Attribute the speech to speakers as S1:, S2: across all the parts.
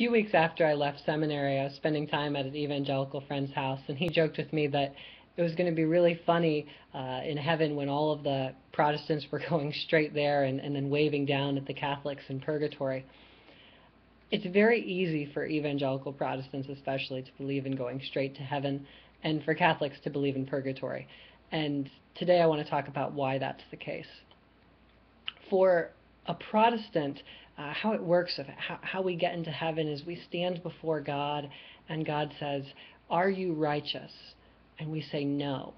S1: few weeks after I left seminary, I was spending time at an evangelical friend's house, and he joked with me that it was going to be really funny in heaven when all of the Protestants were going straight there and then waving down at the Catholics in purgatory. It's very easy for evangelical Protestants especially to believe in going straight to heaven, and for Catholics to believe in purgatory. And today I want to talk about why that's the case. For a Protestant, how it works, how we get into heaven is we stand before God, and God says, "Are you righteous?" And we say, "No."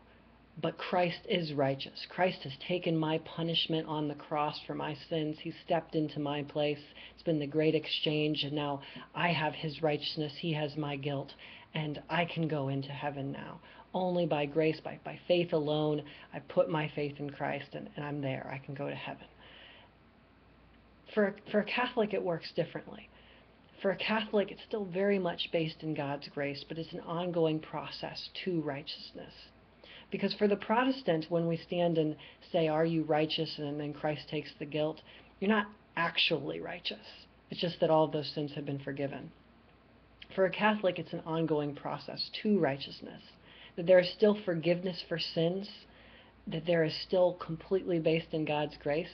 S1: But Christ is righteous. Christ has taken my punishment on the cross for my sins. He stepped into my place. It's been the great exchange, and now I have his righteousness. He has my guilt, and I can go into heaven now. Only by grace, by faith alone. I put my faith in Christ, and I'm there. I can go to heaven. For a Catholic, it works differently. For a Catholic, it's still very much based in God's grace, but it's an ongoing process to righteousness. Because for the Protestant, when we stand and say, "Are you righteous?" and then Christ takes the guilt, you're not actually righteous. It's just that all of those sins have been forgiven. For a Catholic, it's an ongoing process to righteousness, that there is still forgiveness for sins, that there is still completely based in God's grace.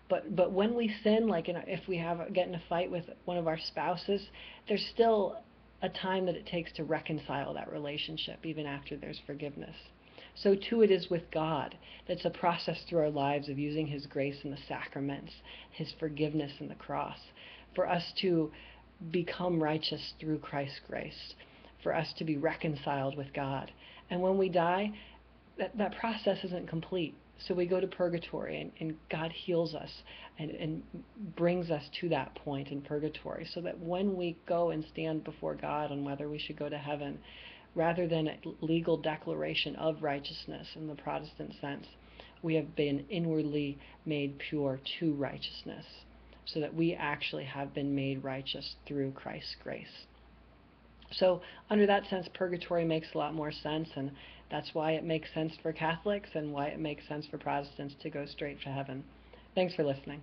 S1: But when we sin, like if we get in a fight with one of our spouses, there's still a time that it takes to reconcile that relationship, even after there's forgiveness. So too it is with God. It's a process through our lives of using his grace in the sacraments, his forgiveness in the cross, for us to become righteous through Christ's grace, for us to be reconciled with God. And when we die, that process isn't complete. So we go to purgatory, and God heals us and brings us to that point in purgatory, so that when we go and stand before God on whether we should go to heaven, rather than a legal declaration of righteousness in the Protestant sense, we have been inwardly made pure to righteousness, so that we actually have been made righteous through Christ's grace. So under that sense, purgatory makes a lot more sense, and that's why it makes sense for Catholics and why it makes sense for Protestants to go straight to heaven. Thanks for listening.